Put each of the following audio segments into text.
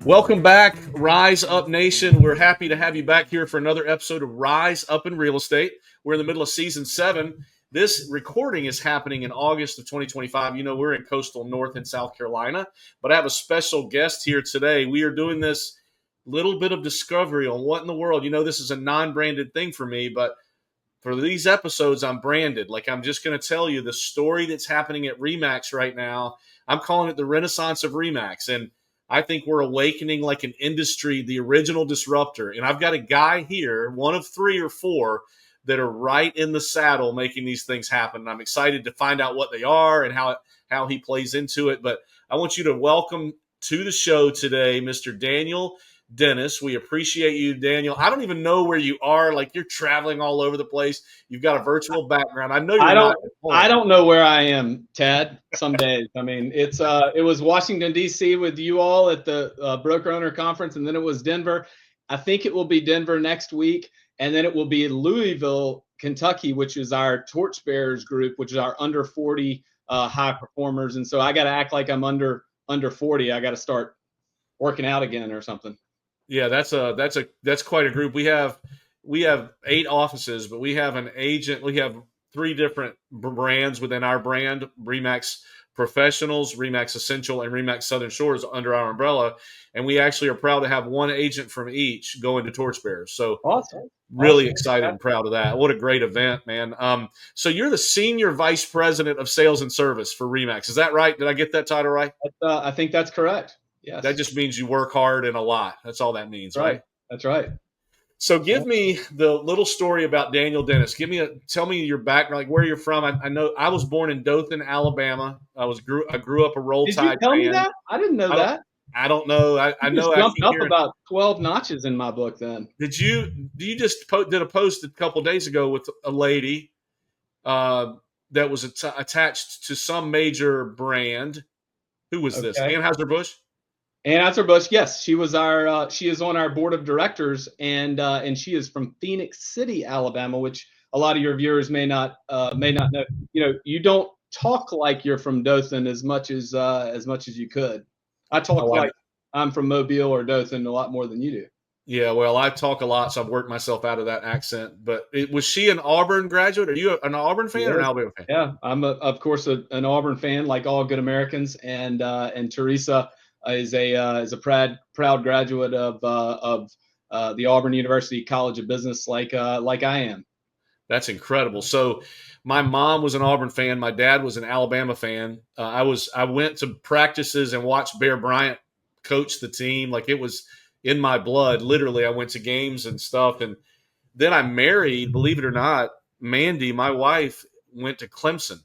Welcome back, Rise Up Nation. We're happy to have you back here for another episode of Rise Up in Real Estate. We're in the middle of season 7. This recording is happening in August of 2025. You know, we're in coastal North and South Carolina, but I have a special guest here today. We are doing this little bit of discovery on what in the world. You know, this is a non-branded thing for me, but for these episodes, I'm branded. Like, I'm just going to tell you the story that's happening at REMAX right now. I'm calling it the Renaissance of REMAX. And I think we're awakening like an industry, the original disruptor. And I've got a guy here, one of 3 or 4, that are right in the saddle making these things happen. And I'm excited to find out what they are and how he plays into it. But I want you to welcome to the show today, Mr. Daniel Dennis. We appreciate you, Daniel. I don't even know where you are. Like, you're traveling all over the place. You've got a virtual background. I know you're not at home. I don't know where I am, Tad. Some days. I mean, it was Washington D.C. with you all at the broker owner conference, and then it was Denver. I think it will be Denver next week, and then it will be Louisville, Kentucky, which is our torchbearers group, which is our under 40 high performers. And so I got to act like I'm under 40. I got to start working out again or something. Yeah, that's quite a group. We have 8 offices, but we have an agent. We have 3 different brands within our brand: REMAX Professionals, REMAX Essential, and REMAX Southern Shores under our umbrella. And we actually are proud to have one agent from each go into Torchbearers. So awesome. Really excited and proud of that. What a great event, man. So you're the Senior Vice President of Sales and Service for REMAX. Is that right? Did I get that title right? I think that's correct. Yes. That just means you work hard and a lot. That's all that means, right? That's right. So give me the little story about Daniel Dennis. Tell me your background, like where you're from. I know I was born in Dothan, Alabama. I grew up a Roll Tide fan. Did you tell me that? I didn't know that. I don't know. I know. Jumped up about 12 notches in my book. Then you just did a post a couple of days ago with a lady that was attached to some major brand? Who was this? Anheuser-Busch? Anheuser-Busch, yes, she was she is on our board of directors, and she is from Phoenix City, Alabama, which a lot of your viewers may not know. You know, you don't talk like you're from Dothan as much as you could. I talk like I'm from Mobile or Dothan a lot more than you do. Yeah, well, I talk a lot, so I've worked myself out of that accent. But was she an Auburn graduate? Are you an Auburn fan or an Alabama fan? Yeah, I'm of course an Auburn fan, like all good Americans, and Teresa is a proud graduate of the Auburn University College of Business, like I am. That's incredible. So my mom was an Auburn fan. My dad was an Alabama fan. I went to practices and watched Bear Bryant coach the team. Like, it was in my blood. Literally, I went to games and stuff. And then I married, believe it or not, Mandy, my wife, went to Clemson.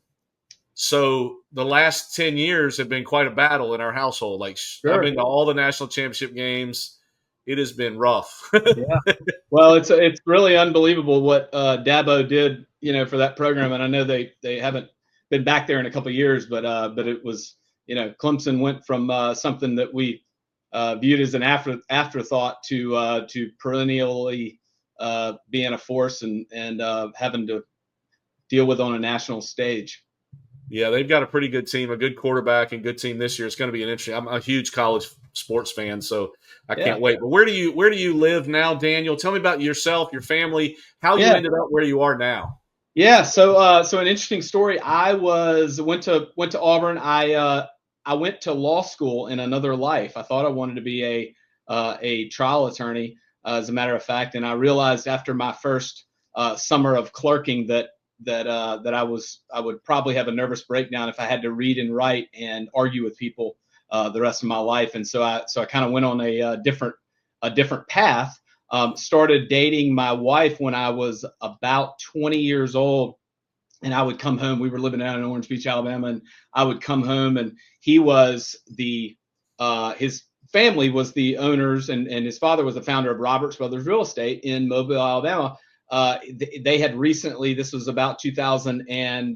So the last 10 years have been quite a battle in our household. Like, sure. I've been to all the national championship games. It has been rough. Yeah. Well, it's really unbelievable what Dabo did, for that program. And I know they haven't been back there in a couple of years, but it was, Clemson went from something that we viewed as an afterthought to perennially being a force and having to deal with on a national stage. Yeah, they've got a pretty good team, a good quarterback, and good team this year. It's going to be an interesting. I'm a huge college sports fan, so I can't wait. But where do you live now, Daniel? Tell me about yourself, your family, how you ended up where you are now. Yeah, so an interesting story. I went to Auburn. I went to law school in another life. I thought I wanted to be a trial attorney, as a matter of fact, and I realized after my first summer of clerking that I would probably have a nervous breakdown if I had to read and write and argue with people the rest of my life. And so I kind of went on a different path. Started dating my wife when I was about 20 years old, and I would come home. We were living out in Orange Beach, Alabama, and I would come home, and he was his family was the owners, and his father was the founder of Roberts Brothers Real Estate in Mobile, Alabama. They had recently, this was about 2000, and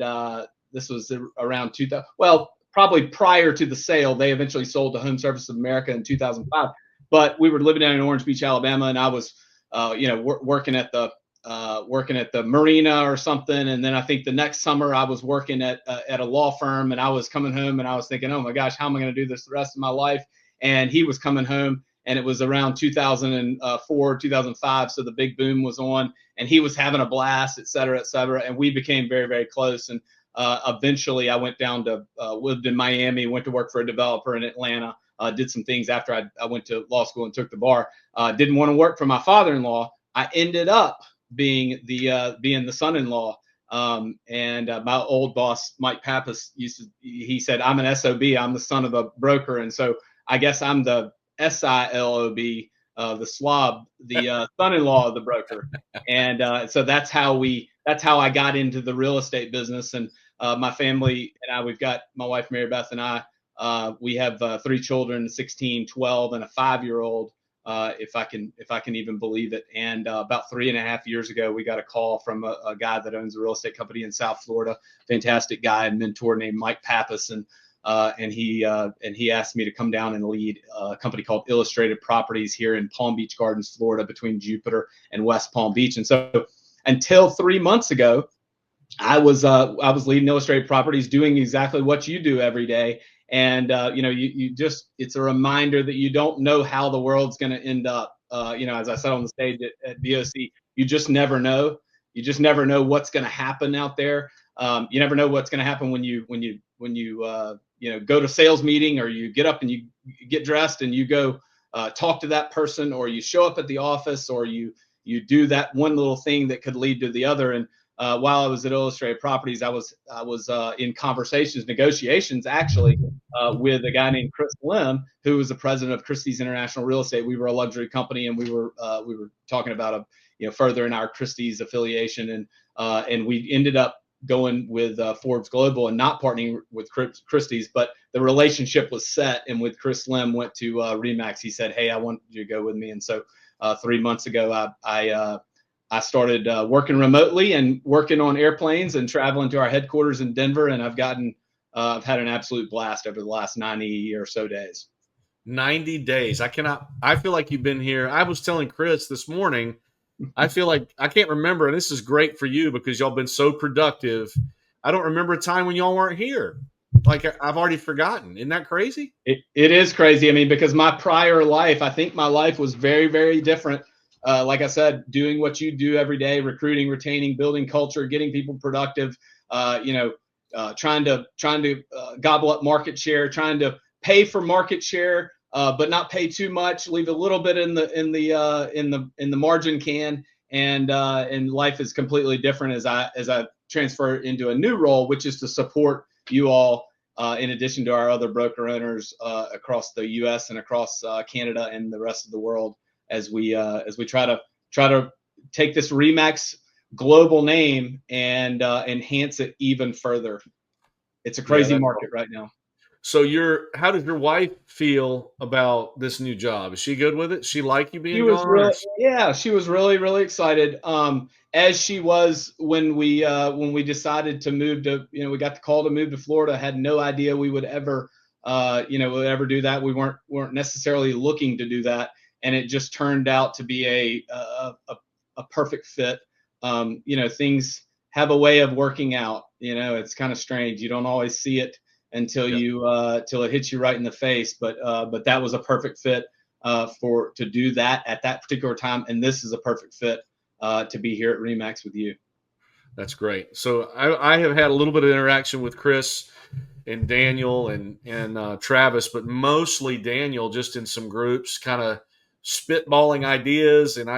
this was around 2000. Well, probably prior to the sale. They eventually sold to Home Service of America in 2005. But we were living down in Orange Beach, Alabama, and I was, working at the marina or something. And then I think the next summer I was working at a law firm, and I was coming home and I was thinking, oh my gosh, how am I going to do this the rest of my life? And he was coming home and it was around 2004, 2005. So the big boom was on, and he was having a blast, et cetera, et cetera. And we became very, very close. And eventually I went down to, lived in Miami, went to work for a developer in Atlanta, did some things after I went to law school and took the bar. Didn't want to work for my father-in-law. I ended up being the son-in-law. And my old boss, Mike Pappas, he said, I'm an SOB, I'm the son of a broker. And so I guess I'm the SILOB, the swab, the son-in-law of the broker. And so that's how I got into the real estate business. And my family and I, we've got my wife, Mary Beth, and I, we have 3 children, 16, 12, and a 5-year-old. If I can even believe it. And about 3.5 years ago, we got a call from a guy that owns a real estate company in South Florida, fantastic guy and mentor named Mike Pappas, and he asked me to come down and lead a company called Illustrated Properties here in Palm Beach Gardens, Florida, between Jupiter and West Palm Beach. And so until 3 months ago, I was leading Illustrated Properties, doing exactly what you do every day. And you just, it's a reminder that you don't know how the world's going to end up. As I said on the stage at BOC, you just never know. You just never know what's going to happen out there. You never know what's going to happen when you go to sales meeting, or you get up and you get dressed and you go talk to that person, or you show up at the office, or you do that one little thing that could lead to the other. And while I was at Illustrated Properties, I was in negotiations actually, with a guy named Chris Lim, who was the president of Christie's International Real Estate. We were a luxury company, and we were talking about furthering our Christie's affiliation, and we ended up going with Forbes Global and not partnering with Christie's, but the relationship was set. And with Chris Lim went to REMAX, he said, "Hey, I want you to go with me." And so 3 months ago, I started working remotely and working on airplanes and traveling to our headquarters in Denver. And I've had an absolute blast over the last 90 or so days. 90 days. I feel like you've been here. I was telling Chris this morning, I feel like I can't remember. And this is great for you because y'all been so productive. I don't remember a time when y'all weren't here. Like, I've already forgotten. Isn't that crazy? It is crazy. I mean, because my prior life, I think my life was very, very different. Like I said, doing what you do every day, recruiting, retaining, building culture, getting people productive, trying to gobble up market share, trying to pay for market share, but not pay too much, leave a little bit in the margin can. And life is completely different as I transfer into a new role, which is to support you all, in addition to our other broker owners across the U.S. and across Canada and the rest of the world, as we try to take this REMAX global name and enhance it even further. It's a crazy market right now. So how does your wife feel about this new job? Is she good with it? She like you being gone? She was really, really excited. As she was when we decided to move to, we got the call to move to Florida. Had no idea we would ever do that. We weren't necessarily looking to do that, and it just turned out to be a perfect fit. Things have a way of working out. It's kind of strange. You don't always see it until till it hits you right in the face. But that was a perfect fit to do that at that particular time, and this is a perfect fit to be here at REMAX with you. That's great. So I have had a little bit of interaction with Chris and Daniel and Travis, but mostly Daniel, just in some groups, kind of spitballing ideas. And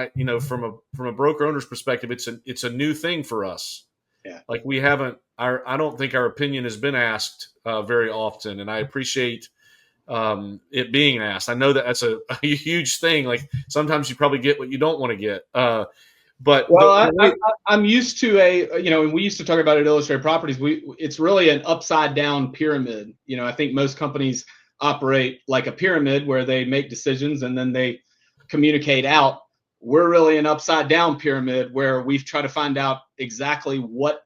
from a broker owner's perspective, it's a new thing for us. Yeah. Like I don't think our opinion has been asked very often, and I appreciate it being asked. I know that's a huge thing. Like, sometimes you probably get what you don't want to get. I'm used to and we used to talk about it at Illustrated Properties. It's really an upside down pyramid. I think most companies operate like a pyramid where they make decisions and then they communicate out. We're really an upside down pyramid where we've tried to find out exactly what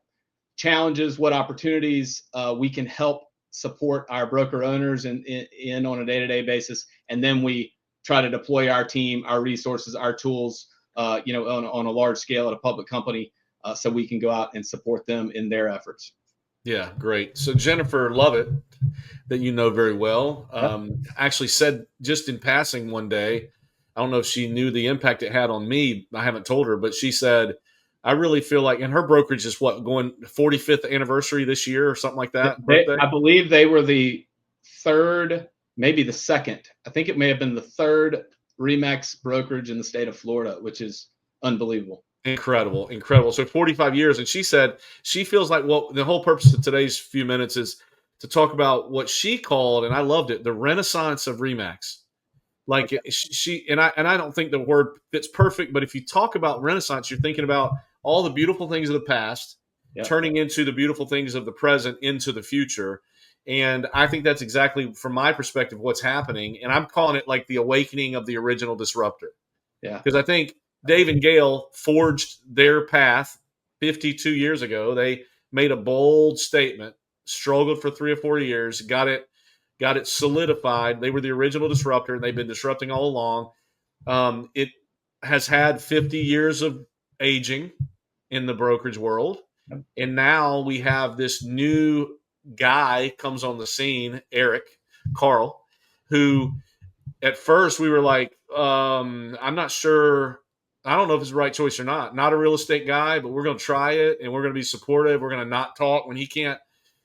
challenges, what opportunities we can help support our broker owners in on a day-to-day basis. And then we try to deploy our team, our resources, our tools, on a large scale at a public company, so we can go out and support them in their efforts. Yeah, great. So Jennifer Lovett, that you know very well, Yep. actually said just in passing one day, I don't know if she knew the impact it had on me. I haven't told her, but she said, I really feel like, and her brokerage is what, going 45th anniversary this year or something like that, birthday? I believe they were the third, maybe the second. I think it may have been the third REMAX brokerage in the state of Florida, which is unbelievable. Incredible, incredible. So 45 years. And she said she feels like, well, the whole purpose of today's few minutes is to talk about what she called, and I loved it, the Renaissance of REMAX. Like Okay. she and I don't think the word fits perfect, but if you talk about Renaissance, you're thinking about all the beautiful things of the past Yep. turning into the beautiful things of the present into the future. And I think that's exactly, from my perspective, what's happening. And I'm calling it like the awakening of the original disruptor. Yeah. Because I think Dave and Gail forged their path 52 years ago. They made a bold statement, struggled for 3 or 4 years, got it solidified. They were the original disruptor, and they've been disrupting all along. It has had 50 years of aging in the brokerage world, Yep. and now we have this new guy comes on the scene, Eric Carl, who at first we were like, I'm not sure. I don't know if it's the right choice or not. Not a real estate guy, but we're going to try it, and we're going to be supportive. We're going to not talk when he can't.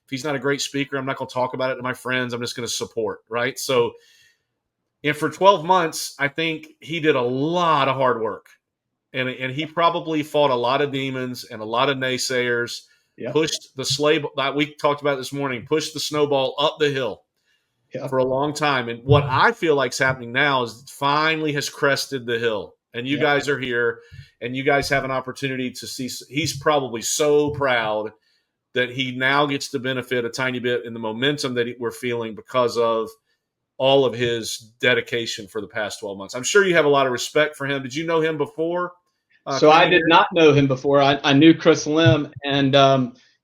If he's not a great speaker, I'm not going to talk about it to my friends. I'm just going to support, right? So, and for 12 months, I think he did a lot of hard work, and he probably fought a lot of demons and a lot of naysayers. Yep. Pushed the sleigh that we talked about this morning. Pushed the snowball up the hill Yep. for a long time. And what I feel like is happening now is finally has crested the hill. And you Yep. guys are here, and you guys have an opportunity to see. He's probably so proud that he now gets to benefit a tiny bit in the momentum that we're feeling because of all of his dedication for the past 12 months. I'm sure you have a lot of respect for him. Did you know him before So I coming did here? not know him before. I knew Chris Lim, and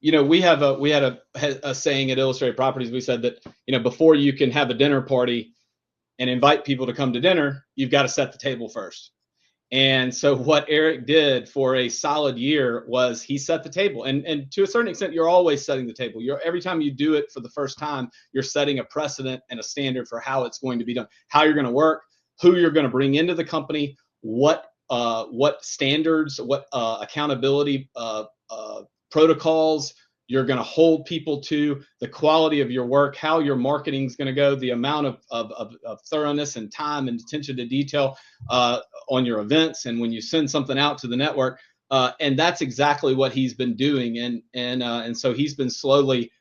we had a saying at Illustrated Properties. We said that before you can have a dinner party and invite people to come to dinner, you've got to set the table first. And so what Eric did for a solid year was he set the table. And to a certain extent, you're always setting the table. Every time you do it for the first time, you're setting a precedent and a standard for how it's going to be done, how you're going to work, who you're going to bring into the company, what standards, what accountability protocols you're going to hold people to, the quality of your work, how your marketing is going to go, the amount of thoroughness and time and attention to detail on your events, and when you send something out to the network. And that's exactly what he's been doing. And so he's been slowly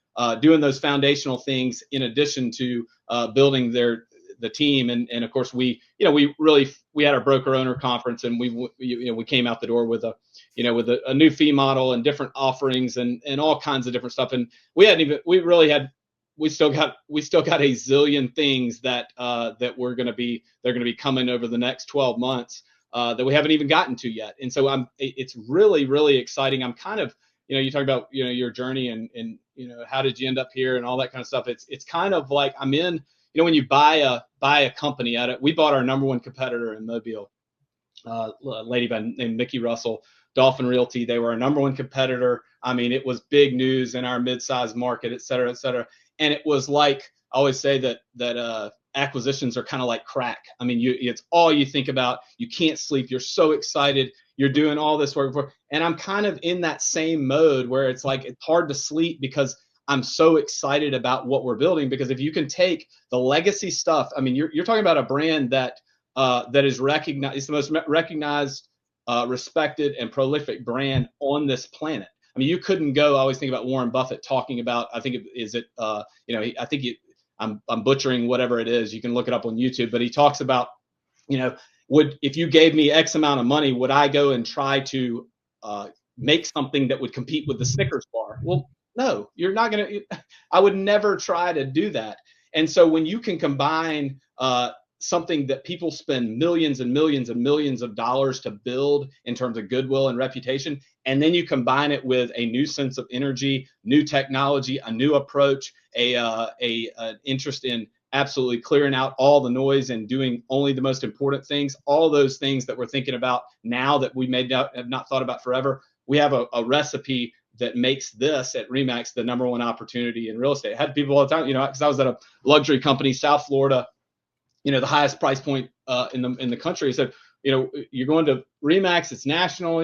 doing those foundational things in addition to building the team. And of course we had our broker owner conference, and we came out the door with a new fee model and different offerings and all kinds of different stuff. And we still got a zillion things that they're going to be coming over the next 12 months that we haven't even gotten to yet. And so it's really, really exciting. I'm kind of, you talk about, your journey and how did you end up here and all that kind of stuff. It's kind of like I'm in, when you buy a company at it. We bought our number one competitor in Mobile, a lady named Mickey Russell, Dolphin Realty. They were our number one competitor. I mean, it was big news in our mid-sized market, et cetera, et cetera. And it was like, I always say that acquisitions are kind of like crack. I mean, it's all you think about. You can't sleep. You're so excited. You're doing all this work for, and I'm kind of in that same mode where it's like, it's hard to sleep because I'm so excited about what we're building. Because if you can take the legacy stuff, I mean, you're talking about a brand that is recognized. It's the most recognized, respected, and prolific brand on this planet. I mean, you couldn't go. I always think about Warren Buffett talking about. I think I'm butchering whatever it is. You can look it up on YouTube. But he talks about, if you gave me X amount of money, would I go and try to make something that would compete with the Snickers bar? Well, no, you're not going to. I would never try to do that. And so when you can combine something that people spend millions and millions and millions of dollars to build in terms of goodwill and reputation, and then you combine it with a new sense of energy, new technology, a new approach, an interest in absolutely clearing out all the noise and doing only the most important things, all those things that we're thinking about now that we have not thought about forever. We have a recipe that makes this at REMAX the number one opportunity in real estate. I had people all the time, because I was at a luxury company, South Florida, the highest price point in the country. I said, you're going to REMAX, it's national.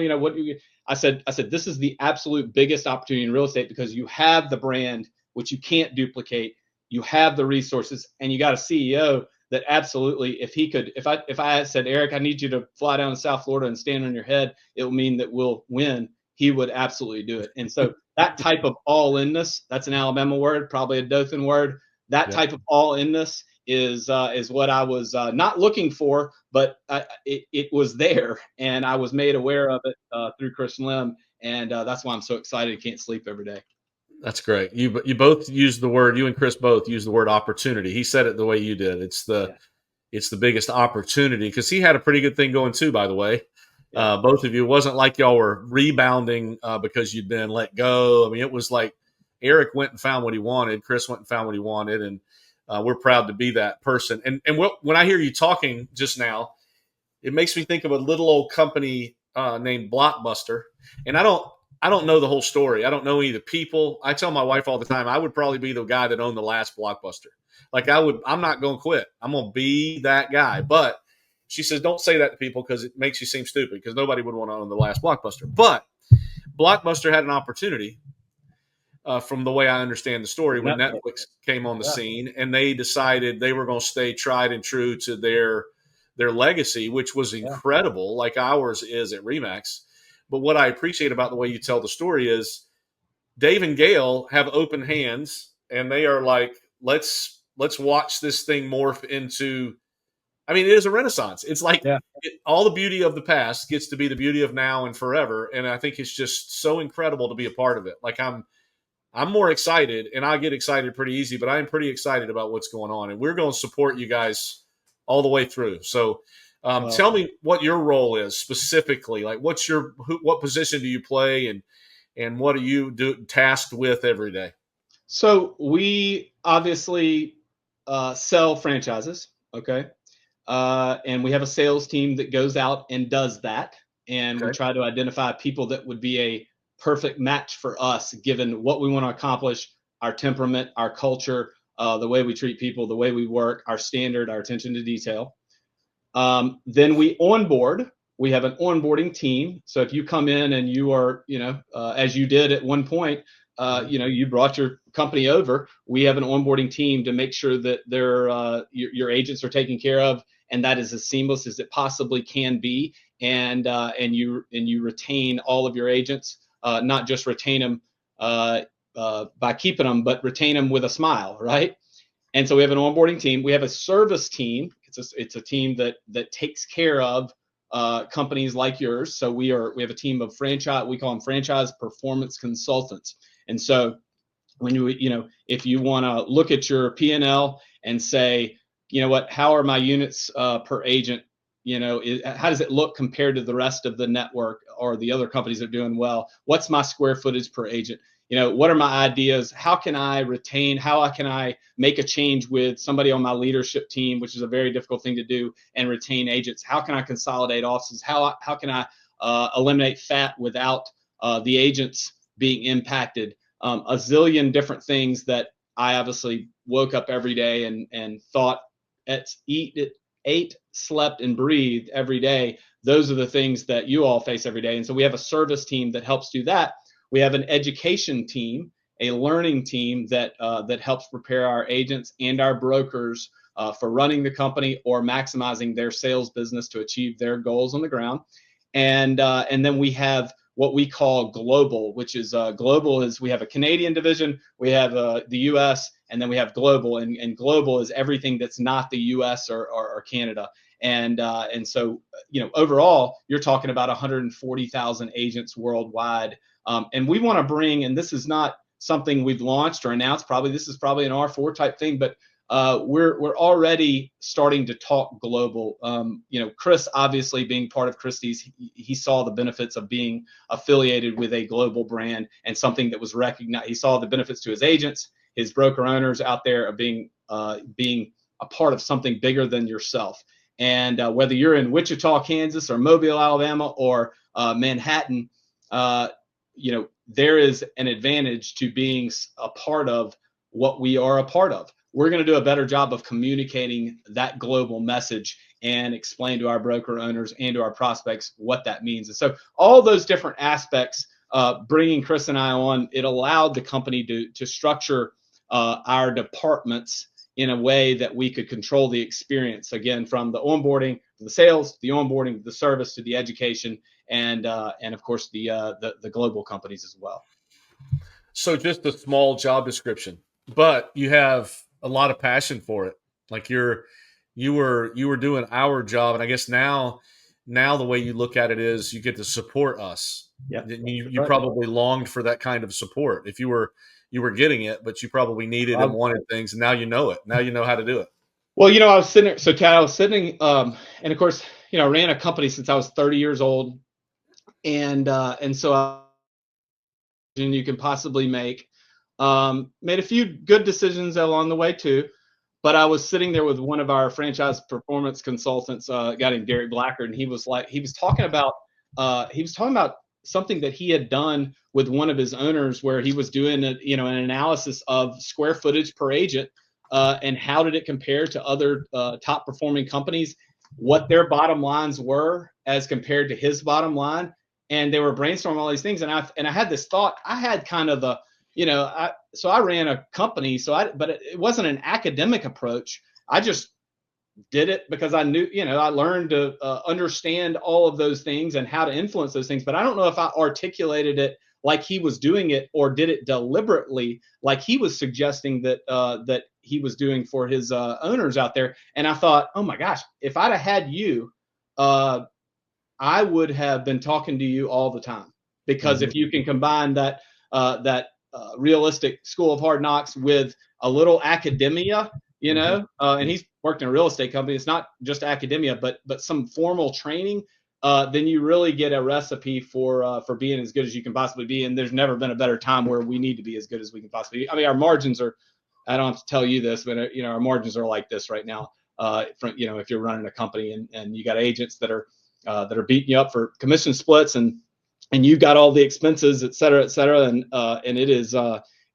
I said, this is the absolute biggest opportunity in real estate because you have the brand, which you can't duplicate. You have the resources, and you got a CEO that absolutely, if I had said, Eric, I need you to fly down to South Florida and stand on your head, it will mean that we'll win. He would absolutely do it. And so that type of all-inness, that's an Alabama word, probably a Dothan word. That type of all-inness is what I was not looking for, but it was there, and I was made aware of it through Chris Lim, and that's why I'm so excited. I can't sleep every day. That's great. You both used the word. You and Chris both used the word opportunity. He said it the way you did. It's the biggest opportunity because he had a pretty good thing going too. By the way, both of you. It wasn't like y'all were rebounding because you'd been let go. I mean, it was like Eric went and found what he wanted. Chris went and found what he wanted, and we're proud to be that person. And when I hear you talking just now, it makes me think of a little old company named Blockbuster, and I don't know the whole story. I don't know any of the people. I tell my wife all the time, I would probably be the guy that owned the last Blockbuster. Like I'm not going to quit. I'm going to be that guy. But she says, don't say that to people because it makes you seem stupid because nobody would want to own the last Blockbuster. But Blockbuster had an opportunity from the way I understand the story when Netflix came on the scene, and they decided they were going to stay tried and true to their legacy, which was incredible, like ours is at REMAX. But what I appreciate about the way you tell the story is Dave and Gail have open hands, and they are like, let's watch this thing morph into, I mean, it is a renaissance. It's like all the beauty of the past gets to be the beauty of now and forever. And I think it's just so incredible to be a part of it. Like I'm more excited, and I get excited pretty easy, but I'm pretty excited about what's going on. And we're going to support you guys all the way through. So tell me what your role is specifically. Like what position do you play, and what are you tasked with every day? So we obviously sell franchises. Okay. And we have a sales team that goes out and does that. And we try to identify people that would be a perfect match for us, given what we want to accomplish, our temperament, our culture, the way we treat people, the way we work, our standard, our attention to detail. Then we onboard. We have an onboarding team. So if you come in and you are, as you did at one point, you brought your company over, we have an onboarding team to make sure that your agents are taken care of, and that is as seamless as it possibly can be. And you retain all of your agents, not just retain them by keeping them, but retain them with a smile, right? And so we have an onboarding team. We have a service team. It's a team that takes care of companies like yours. So we have a team of franchise. We call them franchise performance consultants. And so when if you want to look at your P&L and say, how are my units per agent? How does it look compared to the rest of the network or the other companies that are doing well? What's my square footage per agent? What are my ideas? How can I retain? How can I make a change with somebody on my leadership team, which is a very difficult thing to do, and retain agents? How can I consolidate offices? How can I eliminate fat without the agents being impacted? A zillion different things that I obviously woke up every day and thought, ate, slept, and breathed every day. Those are the things that you all face every day. And so we have a service team that helps do that. We have an education team, a learning team that helps prepare our agents and our brokers for running the company or maximizing their sales business to achieve their goals on the ground. And then we have what we call global, which is global is we have a Canadian division, we have the U.S., and then we have global. And global is everything that's not the U.S. or Canada. And so, overall, you're talking about 140,000 agents worldwide. And we want to bring, and this is not something we've launched or announced, this is probably an R4 type thing, but we're already starting to talk global. Chris, obviously being part of Christie's, he saw the benefits of being affiliated with a global brand and something that was recognized. He saw the benefits to his agents, his broker owners out there of being a part of something bigger than yourself. And whether you're in Wichita, Kansas, or Mobile, Alabama, or Manhattan, there is an advantage to being a part of what we are a part of. We're going to do a better job of communicating that global message and explain to our broker owners and to our prospects what that means. And so all those different aspects, bringing Chris and I on, it allowed the company to structure our departments in a way that we could control the experience, again, from the onboarding to the sales, the onboarding to the service to the education, and of course the global companies as well. So just a small job description, but you have a lot of passion for it. Like you were doing our job, and I guess now the way you look at it is you get to support us. Yeah, you probably longed for that kind of support. If you were getting it, but you probably needed and wanted things, and now you know it. Now you know how to do it. Well, I was sitting there. So, Tad, I was sitting, and of course, I ran a company since I was 30 years old, and so you can possibly make. Made a few good decisions along the way too, but I was sitting there with one of our franchise performance consultants, a guy named Gary Blacker, and he was talking about something that he had done with one of his owners, where he was doing an analysis of square footage per agent, and how did it compare to other top performing companies, what their bottom lines were as compared to his bottom line, and they were brainstorming all these things, and I had this thought. I had kind of a so I ran a company, but it wasn't an academic approach. I just did it because I knew, I learned to understand all of those things and how to influence those things. But I don't know if I articulated it like he was doing it, or did it deliberately like he was suggesting that he was doing for his owners out there. And I thought, oh my gosh, if I'd have had you, I would have been talking to you all the time, because if you can combine that realistic School of Hard Knocks with a little academia, and he's worked in a real estate company. It's not just academia, but some formal training. Then you really get a recipe for being as good as you can possibly be. And there's never been a better time where we need to be as good as we can possibly be. I mean, our margins are, I don't have to tell you this, but our margins are like this right now. If you're running a company and you got agents that are beating you up for commission splits, and you got all the expenses, et cetera, and it is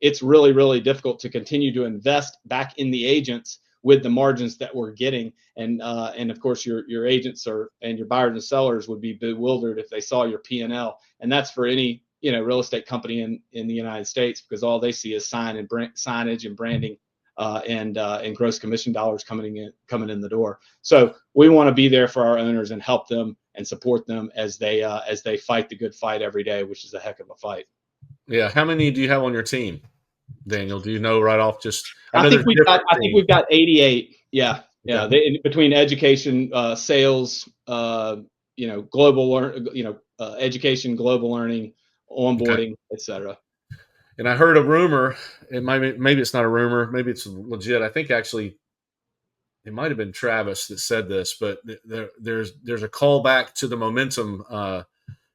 it's really, really difficult to continue to invest back in the agents with the margins that we're getting, and of course your agents and your buyers and sellers would be bewildered if they saw your P&L, and that's for any real estate company in the United States, because all they see is signage and branding, and gross commission dollars coming in the door. So we want to be there for our owners and help them and support them as they fight the good fight every day, which is a heck of a fight. Yeah. How many do you have on your team, Daniel? Do you know right off? I think we've got 88. Yeah. Okay. Between education, sales, global education, global learning, onboarding, et cetera. And I heard a rumor. Maybe it's not a rumor. Maybe it's legit. I think actually it might have been Travis that said this, but there's a callback to the momentum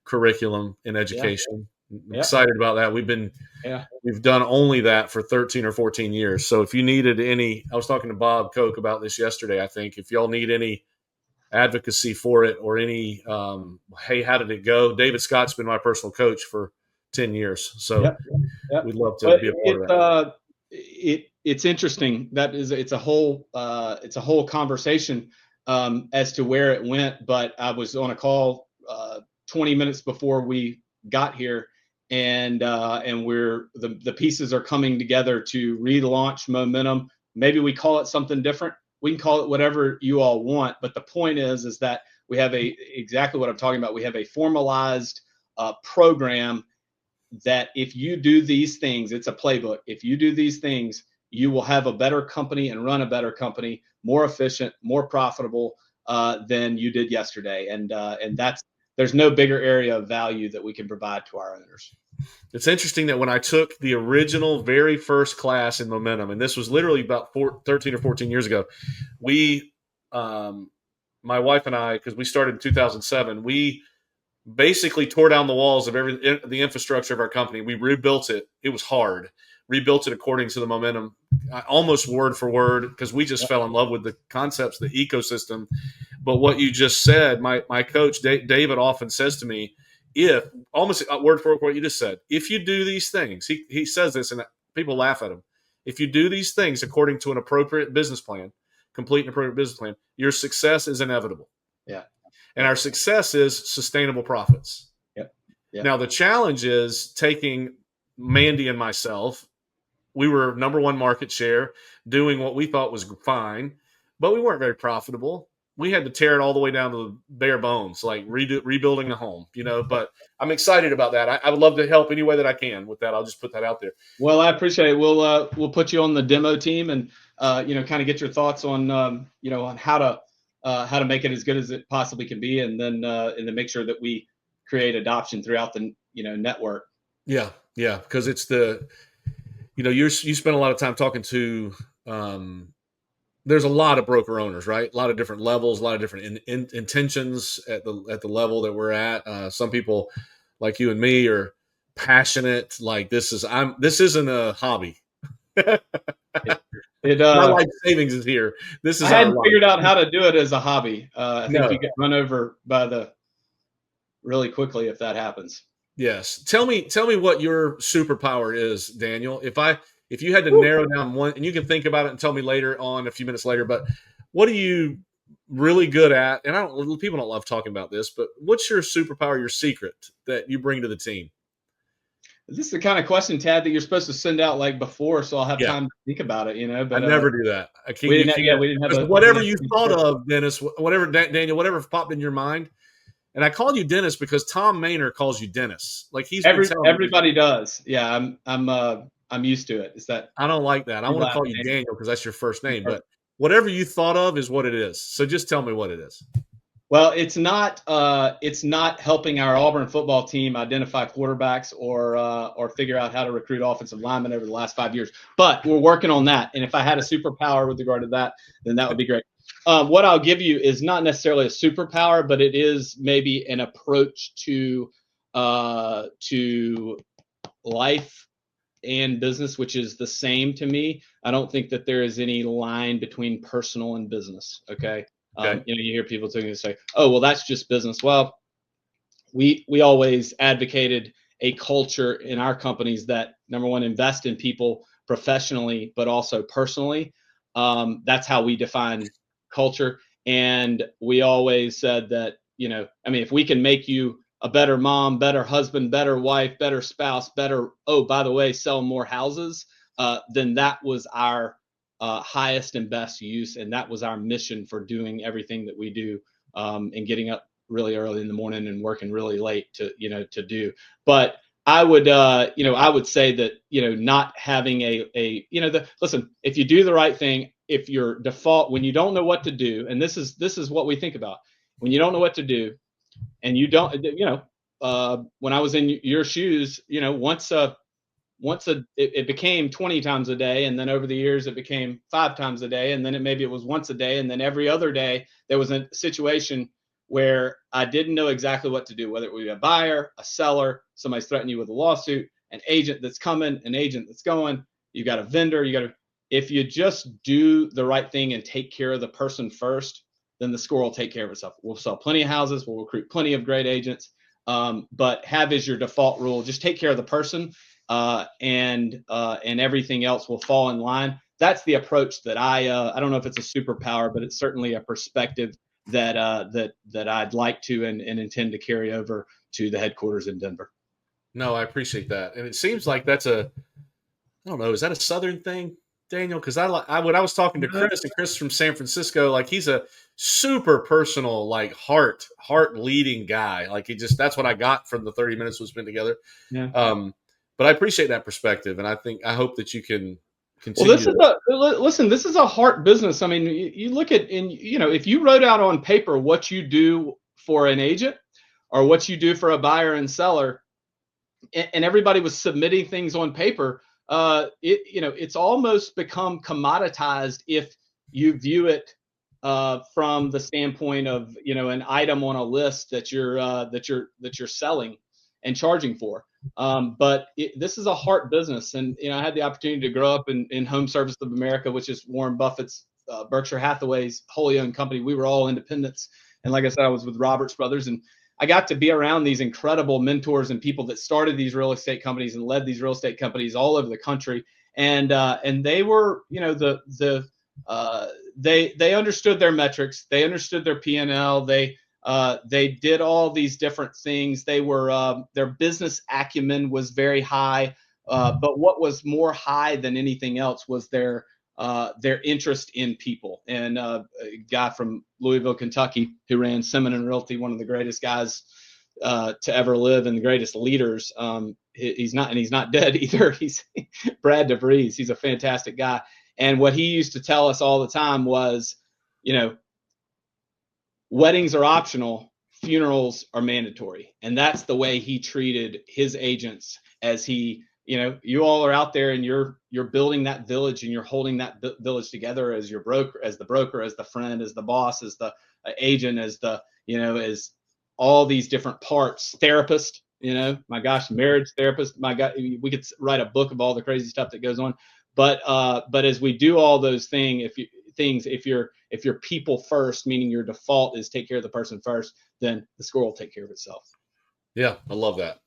curriculum in education. Yeah. I'm excited about that. We've done only that for 13 or 14 years. So if you needed I was talking to Bob Koch about this yesterday. I think if y'all need any advocacy for it, or any, hey, how did it go? David Scott's been my personal coach for 10 years. So we'd love to be a part of that. It's interesting. It's a whole conversation as to where it went. But I was on a call 20 minutes before we got here, and the pieces are coming together to relaunch momentum. Maybe we call it something different. We can call it whatever you all want. But the point is that we have exactly what I'm talking about. We have a formalized program that if you do these things, it's a playbook. If you do these things, you will have a better company and run a better company, more efficient, more profitable than you did yesterday. And there's no bigger area of value that we can provide to our owners. It's interesting that when I took the original very first class in momentum, and this was literally about 13 or 14 years ago, we, my wife and I, because we started in 2007, we basically tore down the walls of the infrastructure of our company. We rebuilt it. It was hard. Rebuilt it according to the momentum, almost word for word, because we just fell in love with the concepts, the ecosystem. But what you just said, my coach, David, often says to me, if almost word for what you just said, if you do these things, he says this and people laugh at him. If you do these things according to an appropriate business plan, complete an appropriate business plan, your success is inevitable. Yeah. And our success is sustainable profits. Yep. Yep. Now, the challenge is taking Mandy and myself. We were number one market share, doing what we thought was fine, but we weren't very profitable. We had to tear it all the way down to the bare bones, like rebuilding the home, but I'm excited about that. I would love to help any way that I can with that. I'll just put that out there. Well, I appreciate it. We'll put you on the demo team and, kind of get your thoughts on, on how to make it as good as it possibly can be. And then make sure that we create adoption throughout the, network. Yeah. Yeah. Because it's you spend a lot of time talking to, there's a lot of broker owners, right? A lot of different levels, a lot of different intentions at the level that we're at. Some people like you and me are passionate. Like this isn't a hobby. My life savings is here. This is. I hadn't figured out how to do it as a hobby. I think you get run over really quickly if that happens. Yes. Tell me what your superpower is, Daniel. If you had to narrow down one, and you can think about it and tell me later on, a few minutes later, but what are you really good at? And people don't love talking about this, but what's your superpower, your secret that you bring to the team? This is the kind of question, Tad, that you're supposed to send out like before, so I'll have time to think about it, But I never do that. We didn't have whatever you thought of, Dennis, whatever Daniel, whatever popped in your mind. And I call you Dennis because Tom Maynard calls you Dennis. Like everybody does. Yeah, I'm used to it. Is that I don't like that. I want to call you Daniel because that's your first name. But whatever you thought of is what it is. So just tell me what it is. Well, it's not helping our Auburn football team identify quarterbacks or figure out how to recruit offensive linemen over the last 5 years. But we're working on that. And if I had a superpower with regard to that, then that would be great. What I'll give you is not necessarily a superpower, but it is maybe an approach to life and business, which is the same to me. I don't think that there is any line between personal and business. Okay. You hear people say, "Oh, well, that's just business." Well, we always advocated a culture in our companies that, number one, invest in people professionally, but also personally. That's how we define culture. And we always said that, if we can make you a better mom, better husband, better wife, better spouse, by the way, sell more houses, then that was our highest and best use. And that was our mission for doing everything that we do, and getting up really early in the morning and working really late to do. But I would say that, not having listen, if you do the right thing, if your default, when you don't know what to do, and this is what we think about, when you don't know what to do and you don't, when I was in your shoes, it became 20 times a day. And then over the years, it became 5 times a day. And then maybe it was once a day. And then every other day there was a situation where I didn't know exactly what to do, whether it would be a buyer, a seller, somebody's threatening you with a lawsuit, an agent that's coming, an agent that's going, you got a vendor, if you just do the right thing and take care of the person first, then the score will take care of itself. We'll sell plenty of houses. We'll recruit plenty of great agents. But have as your default rule, just take care of the person, and everything else will fall in line. That's the approach that I don't know if it's a superpower, but it's certainly a perspective that I'd like to and intend to carry over to the headquarters in Denver. No, I appreciate that. And it seems like that's I don't know, is that a Southern thing, Daniel? Because when I was talking to Chris, and Chris from San Francisco, like he's a super personal, like heart leading guy. Like that's what I got from the 30 minutes we spent together. Yeah. But I appreciate that perspective, and I hope that you can continue. Well, this is a heart business. I mean, you look at, if you wrote out on paper what you do for an agent or what you do for a buyer and seller, and everybody was submitting things on paper, it's almost become commoditized if you view it from the standpoint of an item on a list that you're selling and charging for. But this is a heart business, and I had the opportunity to grow up in Home Service of America, which is Warren Buffett's Berkshire Hathaway's wholly owned company. We were all independents, and like I said, I was with Roberts Brothers, and I got to be around these incredible mentors and people that started these real estate companies and led these real estate companies all over the country. And they were, they understood their metrics, they understood their P&L, they did all these different things. They were their business acumen was very high, but what was more high than anything else was their interest in people. And a guy from Louisville, Kentucky, who ran Simmon & Realty, one of the greatest guys to ever live and the greatest leaders. He's not dead either. He's Brad DeVries. He's a fantastic guy. And what he used to tell us all the time was, weddings are optional, funerals are mandatory. And that's the way he treated his agents. As he, you all are out there and you're building that village and you're holding that village together as your broker, as the broker, as the friend, as the boss, as the agent, as the, as all these different parts, therapist, my gosh, marriage therapist, my God, we could write a book of all the crazy stuff that goes on. But as we do all those things, if you're people first, meaning your default is take care of the person first, then the score will take care of itself. Yeah, I love that.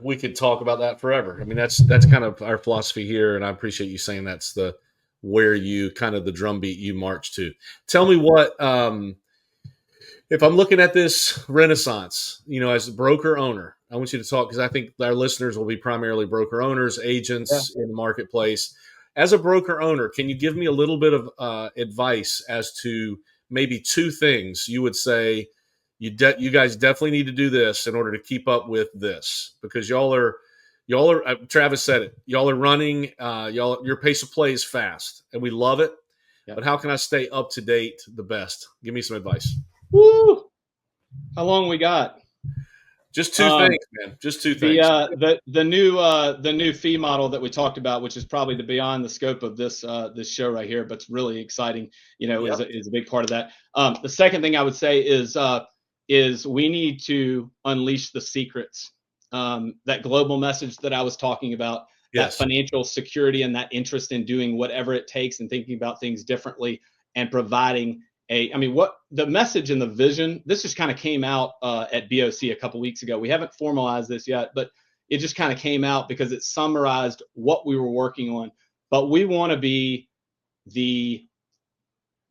We could talk about that forever. I mean, that's kind of our philosophy here, and I appreciate you saying that's where you kind of the drumbeat you march to. Tell me what, if I'm looking at this Renaissance, as a broker owner, I want you to talk, because I think our listeners will be primarily broker owners, agents in the marketplace. As a broker owner, can you give me a little bit of advice as to maybe two things you would say you guys definitely need to do this in order to keep up with this? Because y'all are Travis said it, y'all are running, your pace of play is fast and we love it. Yep. But how can I stay up to date the best? Give me some advice. Woo! How long we got? Just two things, man. Just two things. The new fee model that we talked about, which is probably beyond the scope of this show right here, but it's really exciting. Yep. is a big part of that. The second thing I would say is we need to unleash the secrets. That global message that I was talking about, yes. That financial security and that interest in doing whatever it takes and thinking about things differently and providing what the message and the vision, this just kind of came out at BOC a couple weeks ago. We haven't formalized this yet, but it just kind of came out because it summarized what we were working on. But we want to be the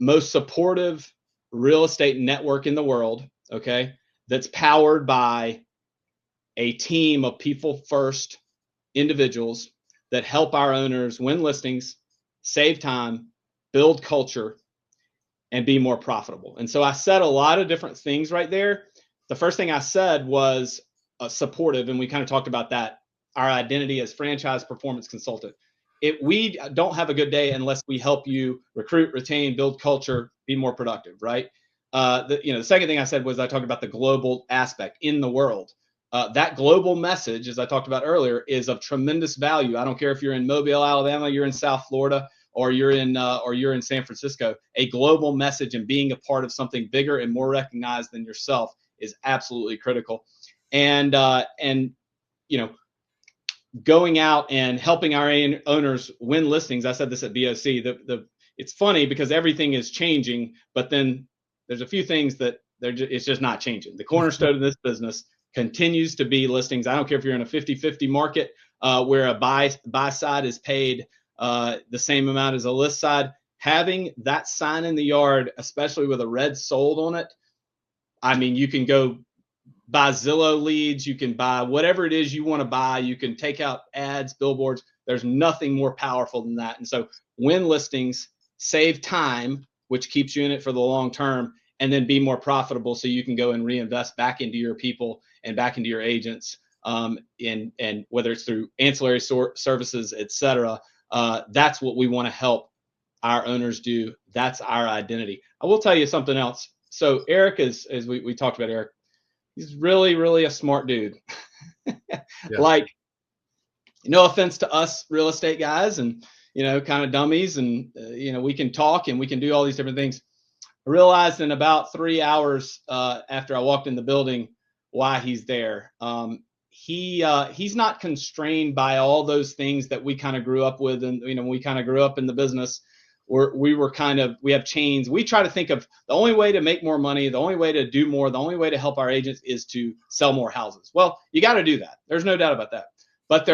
most supportive real estate network in the world, okay, that's powered by a team of people first individuals that help our owners win listings, save time, build culture, and be more profitable. And so I said a lot of different things right there. The first thing I said was supportive, and we kind of talked about that, our identity as franchise performance consultant. We don't have a good day unless we help you recruit, retain, build culture, be more productive, right? The second thing I said was I talked about the global aspect in the world. That global message, as I talked about earlier, is of tremendous value. I don't care if you're in Mobile, Alabama, you're in South Florida, or you're in San Francisco. A global message and being a part of something bigger and more recognized than yourself is absolutely critical. And going out and helping our owners win listings. I said this at BOC. It's funny because everything is changing, but then there's a few things that it's just not changing. The cornerstone of this business continues to be listings. I don't care if you're in a 50-50 market where a buy side is paid the same amount as a list side. Having that sign in the yard, especially with a red sold on it, I mean, you can go buy Zillow leads, you can buy whatever it is you want to buy, you can take out ads, billboards. There's nothing more powerful than that. And so win listings, save time, which keeps you in it for the long term, and then be more profitable so you can go and reinvest back into your people and back into your agents, and whether it's through ancillary services, et cetera. That's what we want to help our owners do. That's our identity. I will tell you something else. So Eric as we talked about Eric, he's really, really a smart dude. Yeah. Like, no offense to us real estate guys and, kind of dummies and, we can talk and we can do all these different things. I realized in about 3 hours after I walked in the building why he's there. He's not constrained by all those things that we kind of grew up with. And, we kind of grew up in the business we have chains. We try to think of the only way to make more money, the only way to do more, the only way to help our agents is to sell more houses. Well, you got to do that. There's no doubt about that. But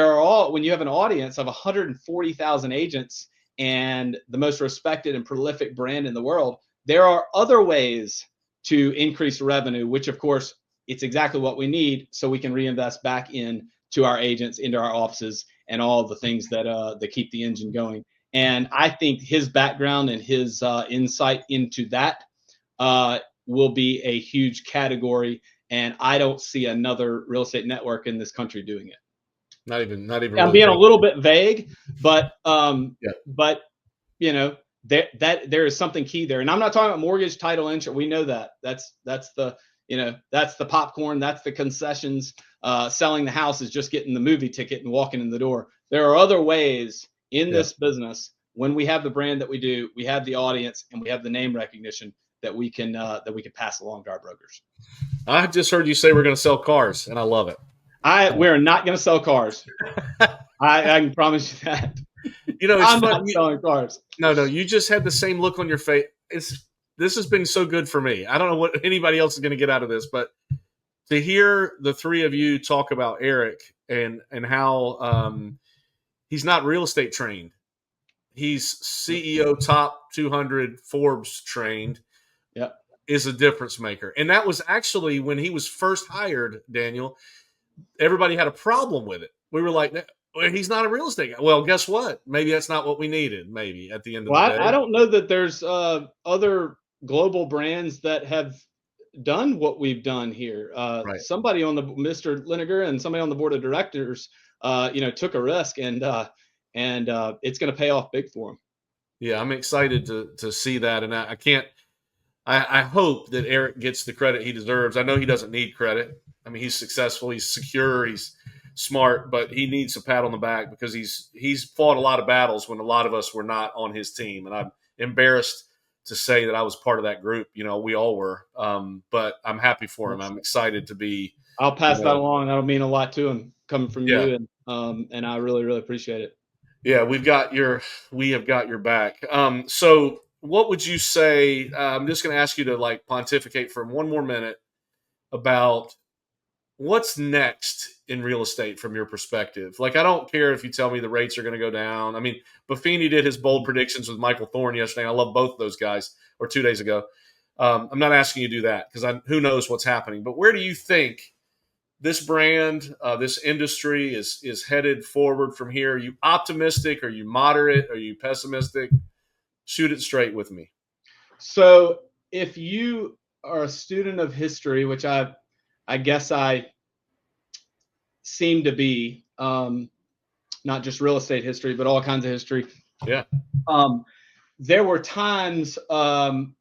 when you have an audience of 140,000 agents and the most respected and prolific brand in the world, there are other ways to increase revenue, which of course it's exactly what we need, so we can reinvest back into our agents, into our offices, and all the things that keep the engine going. And I think his background and his insight into that will be a huge category. And I don't see another real estate network in this country doing it. Not even. I'm really being a little bit vague, but you know, there is something key there. And I'm not talking about mortgage, title, insurance. We know that. That's the popcorn. That's the concessions. Selling the house is just getting the movie ticket and walking in the door. There are other ways in this business. When we have the brand that we do, we have the audience and we have the name recognition that we can pass along to our brokers. I just heard you say we're going to sell cars, and I love it. We're not going to sell cars. I can promise you that. I'm not selling cars. No, you just had the same look on your face. This has been so good for me. I don't know what anybody else is going to get out of this, but to hear the three of you talk about Eric and how he's not real estate trained. He's CEO top 200 Forbes trained. Yep. Is a difference maker. And that was actually when he was first hired, Daniel, everybody had a problem with it. We were like, well, he's not a real estate guy. Well, guess what? Maybe that's not what we needed, maybe at the end of the day. I don't know that there's other global brands that have done what we've done here. Right. Somebody on Mr. Liniger and somebody on the board of directors, took a risk and it's going to pay off big for him. Yeah, I'm excited to see that. And I hope that Eric gets the credit he deserves. I know he doesn't need credit. I mean, he's successful, he's secure, he's smart, but he needs a pat on the back because he's fought a lot of battles when a lot of us were not on his team. And I'm embarrassed to say that I was part of that group. We all were. But I'm happy for him. I'm excited to be. I'll pass that along. That'll mean a lot to him coming from you. And I really, really appreciate it. Yeah, we have got your back. So what would you say? I'm just going to ask you to pontificate for one more minute about what's next in real estate from your perspective. I don't care if you tell me the rates are going to go down. I mean, Buffini did his bold predictions with Michael Thorne yesterday. I love both of those guys, or 2 days ago. I'm not asking you to do that because who knows what's happening. But where do you think this brand, this industry is headed forward from here? Are you optimistic? Are you moderate? Are you pessimistic? Shoot it straight with me. So if you are a student of history, which I guess I seem to be, not just real estate history, but all kinds of history. Yeah. There were times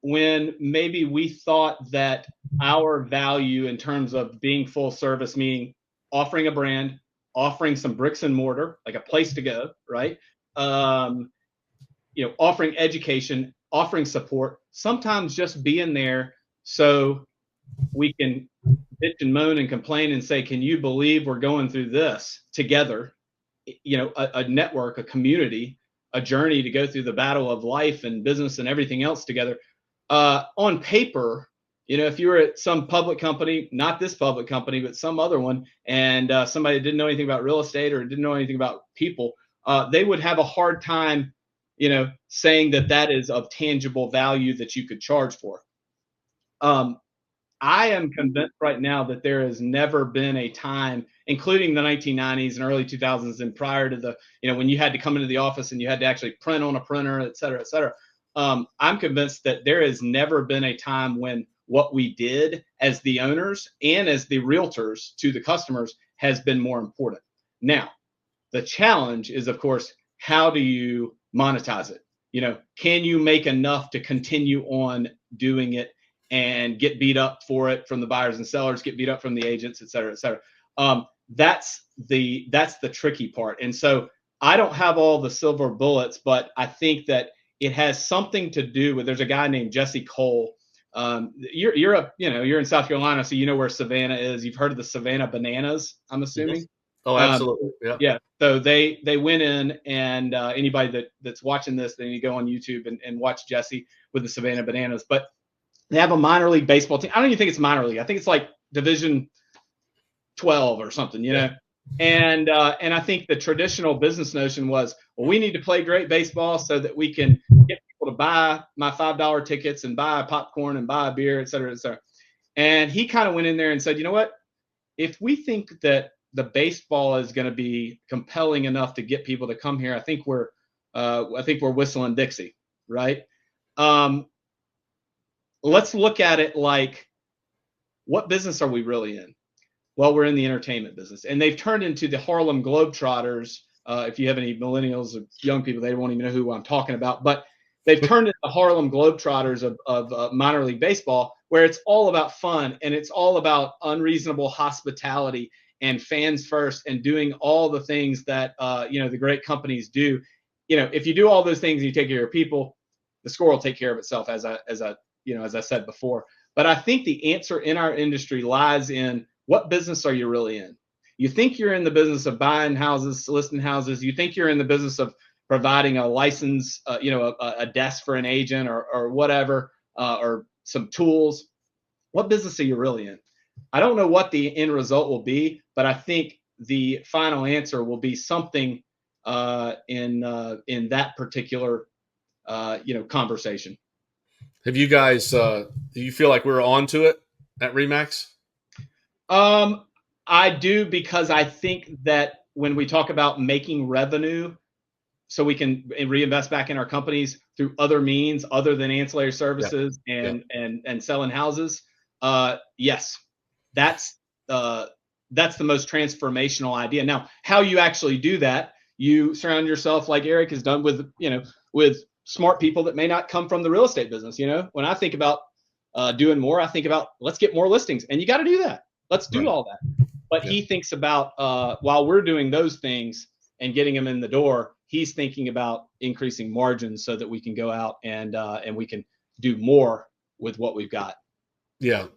when maybe we thought that our value in terms of being full service, meaning offering a brand, offering some bricks and mortar, like a place to go, right? Offering education, offering support, sometimes just being there so we can bitch and moan and complain and say, can you believe we're going through this together? A network, a community, a journey to go through the battle of life and business and everything else together. On paper, if you were at some public company, not this public company, but some other one, and somebody didn't know anything about real estate or didn't know anything about people, they would have a hard time, saying that is of tangible value that you could charge for. I am convinced right now that there has never been a time, including the 1990s and early 2000s and prior to when you had to come into the office and you had to actually print on a printer, et cetera, et cetera. I'm convinced that there has never been a time when what we did as the owners and as the realtors to the customers has been more important. Now, the challenge is, of course, how do you monetize it? Can you make enough to continue on doing it and get beat up for it from the buyers and sellers, get beat up from the agents, et cetera, et cetera. That's the tricky part. And so I don't have all the silver bullets, but I think that it has something to do with, there's a guy named Jesse Cole. You're in South Carolina, so you know where Savannah is. You've heard of the Savannah bananas, I'm assuming. Oh, absolutely. Yeah. Yeah. So they went in, and anybody that's watching this, then you go on YouTube and watch Jesse with the Savannah Bananas. But they have a minor league baseball team. I don't even think it's minor league. I think it's like Division 12 or something, you know. And I think the traditional business notion was, well, we need to play great baseball so that we can get people to buy my $5 tickets and buy popcorn and buy a beer, et cetera, et cetera. And he kind of went in there and said, you know what? If we think that the baseball is going to be compelling enough to get people to come here, I think we're whistling Dixie, right? Let's look at it like, what business are we really in? Well, we're in the entertainment business, and they've turned into the Harlem Globetrotters. If you have any millennials or young people, they won't even know who I'm talking about, but they've turned into the Harlem Globetrotters of minor league baseball, where it's all about fun and it's all about unreasonable hospitality and fans first, and doing all the things that the great companies do. If you do all those things and you take care of people, the score will take care of itself, as I said before. But I think the answer in our industry lies in, what business are you really in? You think you're in the business of buying houses, listing houses. You think you're in the business of providing a license, a desk for an agent or whatever, or some tools. What business are you really in? I don't know what the end result will be, but I think the final answer will be something in that particular conversation. Have you guys? Do you feel like we're on to it at REMAX? I do, because I think that when we talk about making revenue, so we can reinvest back in our companies through other means other than ancillary services and selling houses, yes, that's the most transformational idea. Now, how you actually do that, you surround yourself, like Eric has done, with smart people that may not come from the real estate business. When I think about doing more, I think about, let's get more listings, and you got to do that. Let's do all that. But he thinks about, while we're doing those things and getting them in the door, he's thinking about increasing margins so that we can go out and we can do more with what we've got. Yeah.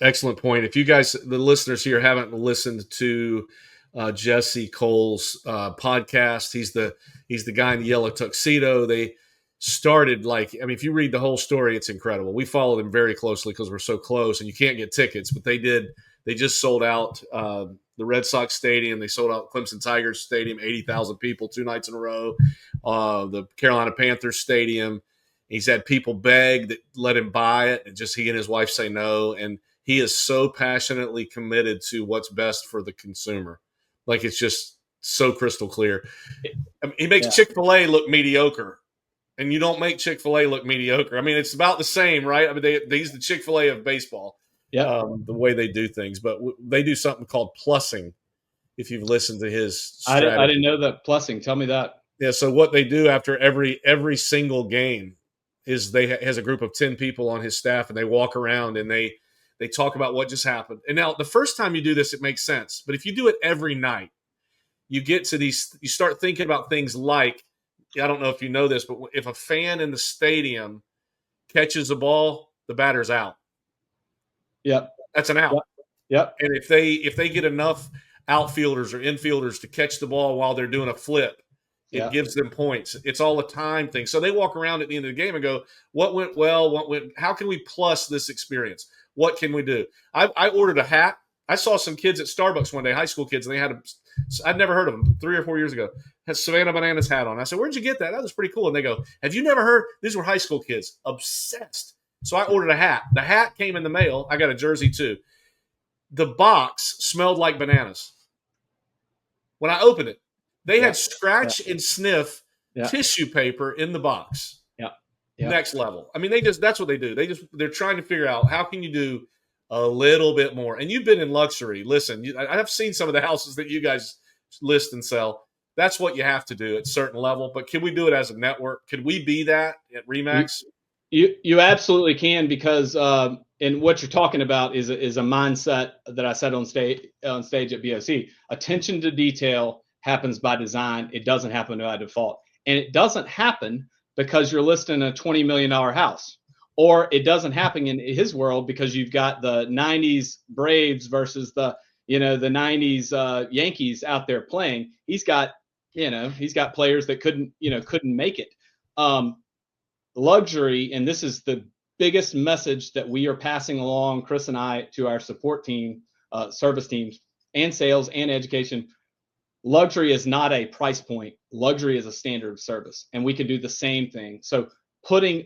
Excellent point. If you guys, the listeners here, haven't listened to Jesse Cole's podcast, he's the guy in the yellow tuxedo. They started if you read the whole story, it's incredible. We follow them very closely because we're so close, and you can't get tickets, but they just sold out the Red Sox Stadium. They sold out Clemson Tigers Stadium, 80,000 people 2 nights in a row. The Carolina Panthers Stadium. He's had people beg that let him buy it, and just he and his wife say no. And he is so passionately committed to what's best for the consumer. It's just so crystal clear. He makes Chick-fil-A look mediocre, and you don't make Chick-fil-A look mediocre. It's about the same, right? He's the Chick-fil-A of baseball. The way they do things, but they do something called plussing. If you've listened to his strategy. I didn't know that. Plussing. Tell me that. Yeah. So what they do after every single game is has a group of 10 people on his staff, and they walk around and they talk about what just happened. And now the first time you do this, it makes sense. But if you do it every night, you get to you start thinking about things like, I don't know if you know this, but if a fan in the stadium catches a ball, the batter's out. Yep. That's an out. Yep. And if they get enough outfielders or infielders to catch the ball while they're doing a flip, it gives them points. It's all a time thing. So they walk around at the end of the game and go, what went well? How can we plus this experience? What can we do? I ordered a hat. I saw some kids at Starbucks one day, high school kids, and they had I'd never heard of them 3 or 4 years ago, had Savannah Bananas hat on. I said, where'd you get that? That was pretty cool. And they go, have you never heard? These were high school kids, obsessed. So I ordered a hat. The hat came in the mail. I got a jersey too. The box smelled like bananas. When I opened it, they had scratch and sniff tissue paper in the box. Next level. That's what they do. They're trying to figure out, how can you do a little bit more? And you've been in luxury. Listen, I've seen some of the houses that you guys list and sell. That's what you have to do at a certain level. But can we do it as a network? Could we be that at REMAX? You absolutely can, because and what you're talking about is a mindset that I said on stage at BOC. Attention to detail happens by design. It doesn't happen by default, and it doesn't happen because you're listing a $20 million house, or it doesn't happen in his world because you've got the '90s Braves versus the the 90s Yankees out there playing. He's got players that couldn't make it. Luxury, and this is the biggest message that we are passing along, Chris and I, to our support team, service teams, and sales and education. Luxury is not a price point. Luxury is a standard of service, and we can do the same thing. So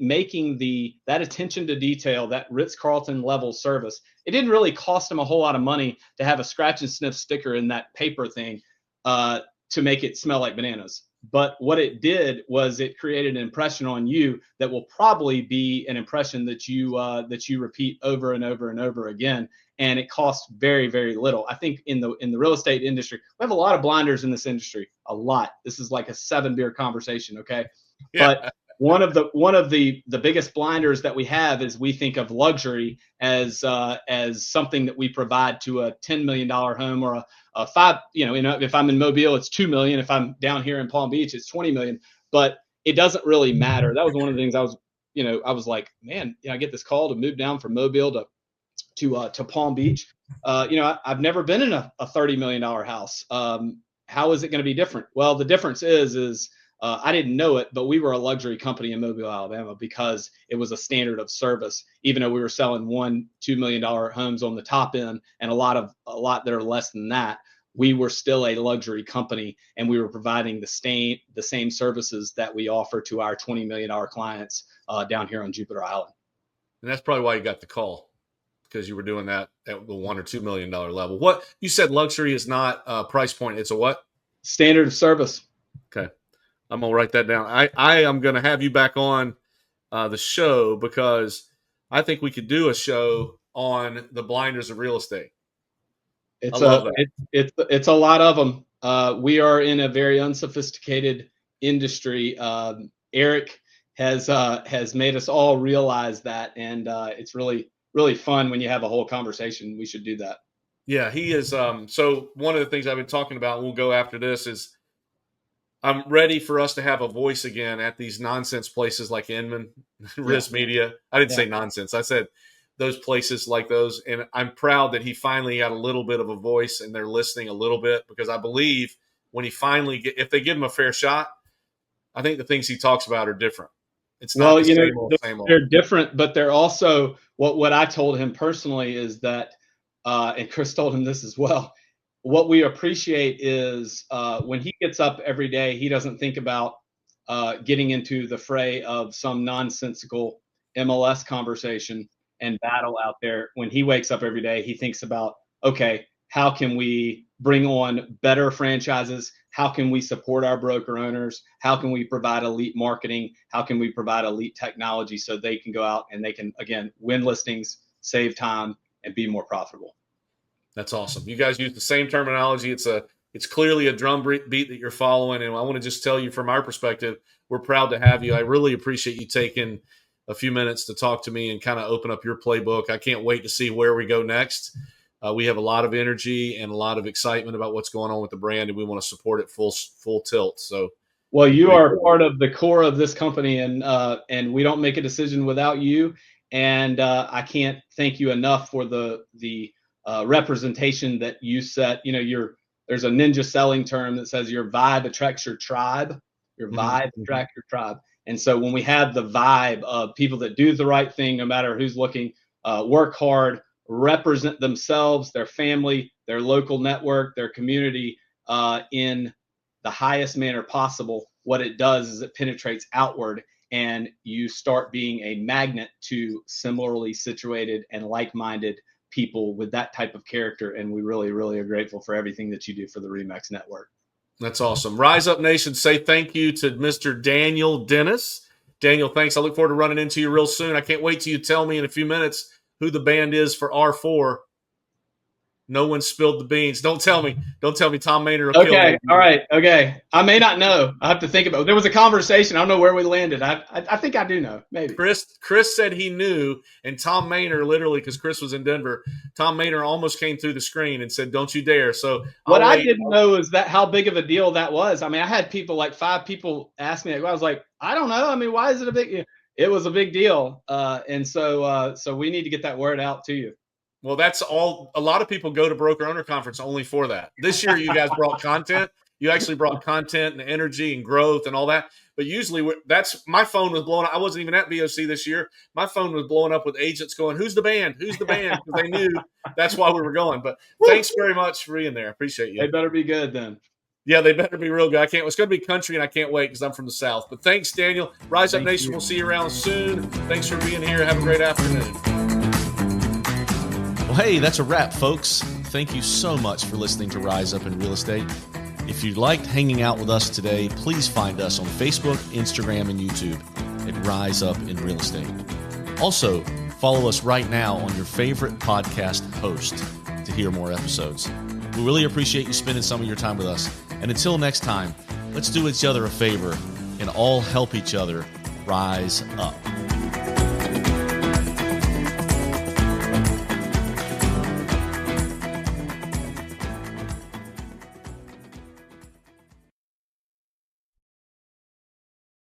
making that attention to detail, that Ritz-Carlton level service, it didn't really cost them a whole lot of money to have a scratch and sniff sticker in that paper thing to make it smell like bananas. But what it did was it created an impression on you that will probably be an impression that you repeat over and over and over again. And it costs very, very little. I think in the real estate industry, we have a lot of blinders in this industry. A lot. This is like a 7-beer conversation, okay? Yeah. But one of the biggest blinders that we have is we think of luxury as something that we provide to a $10 million home, or a five. If I'm in Mobile, it's $2 million. If I'm down here in Palm Beach, it's $20 million. But it doesn't really matter. That was one of the things I was like, man, I get this call to move down from Mobile to Palm Beach. I've never been in a $30 million house. How is it going to be different? Well, the difference is I didn't know it, but we were a luxury company in Mobile, Alabama, because it was a standard of service. Even though we were selling $1-2 million homes on the top end, and a lot that are less than that, we were still a luxury company, and we were providing the same services that we offer to our $20 million clients down here on Jupiter Island. And that's probably why you got the call, because you were doing that at the $1 or $2 million level. What you said, luxury is not a price point; it's a what? Standard of service. Okay. I'm going to write that down. I am going to have you back on the show, because I think we could do a show on the blinders of real estate. It's a lot of them. We are in a very unsophisticated industry. Eric has made us all realize that, and it's really, really fun when you have a whole conversation. We should do that. Yeah, he is. So one of the things I've been talking about, and we'll go after this, is I'm ready for us to have a voice again at these nonsense places like Inman, Riz Media. I didn't say nonsense. I said those places like those. And I'm proud that he finally got a little bit of a voice, and they're listening a little bit, because I believe when he finally if they give him a fair shot, I think the things he talks about are different. It's not the same old, same old. They're different, but they're also what I told him personally is that, and Chris told him this as well. What we appreciate is when he gets up every day, he doesn't think about getting into the fray of some nonsensical MLS conversation and battle out there. When he wakes up every day, he thinks about, okay, how can we bring on better franchises? How can we support our broker owners? How can we provide elite marketing? How can we provide elite technology so they can go out and they can, again, win listings, save time, and be more profitable? That's awesome. You guys use the same terminology. It's clearly a drum beat that you're following. And I want to just tell you, from our perspective, we're proud to have you. I really appreciate you taking a few minutes to talk to me and kind of open up your playbook. I can't wait to see where we go next. We have a lot of energy and a lot of excitement about what's going on with the brand, and we want to support it full tilt. So, well, you are part of the core of this company, and we don't make a decision without you. And I can't thank you enough for the representation that you set. There's a ninja selling term that says your vibe attracts your tribe. Your vibe attracts your tribe. And so when we have the vibe of people that do the right thing, no matter who's looking, work hard, represent themselves, their family, their local network, their community in the highest manner possible, what it does is it penetrates outward, and you start being a magnet to similarly situated and like-minded people with that type of character. And we really, really are grateful for everything that you do for the REMAX network. That's awesome. Rise Up Nation, say thank you to Mr. Daniel Dennis. Daniel, thanks. I look forward to running into you real soon. I can't wait till you tell me in a few minutes who the band is for R4. No one spilled the beans. Don't tell me. Tom Maynard will kill me. All right. Okay. I may not know. I have to think about it. There was a conversation. I don't know where we landed. I think I do know. Maybe. Chris said he knew, and Tom Maynard, literally, because Chris was in Denver, Tom Maynard almost came through the screen and said, "Don't you dare." So what I didn't know is that how big of a deal that was. I mean, I had people, like 5 people, ask me. I was like, I don't know. I mean, why is it a big? It was a big deal, and so we need to get that word out to you. Well, that's all. A lot of people go to Broker Owner Conference only for that. This year, you guys brought content. You actually brought content and energy and growth and all that. But usually, that's my phone was blowing up. I wasn't even at BOC this year. My phone was blowing up with agents going, "Who's the band? Who's the band?" Because they knew that's why we were going. But thanks very much for being there. Appreciate you. They better be good then. Yeah, they better be real good. It's going to be country, and I can't wait because I'm from the South. But thanks, Daniel. Rise Up Nation. We'll see you around soon. Thanks for being here. Have a great afternoon. Well, hey, that's a wrap, folks. Thank you so much for listening to Rise Up in Real Estate. If you liked hanging out with us today, please find us on Facebook, Instagram, and YouTube at Rise Up in Real Estate. Also, follow us right now on your favorite podcast host to hear more episodes. We really appreciate you spending some of your time with us. And until next time, let's do each other a favor and all help each other rise up.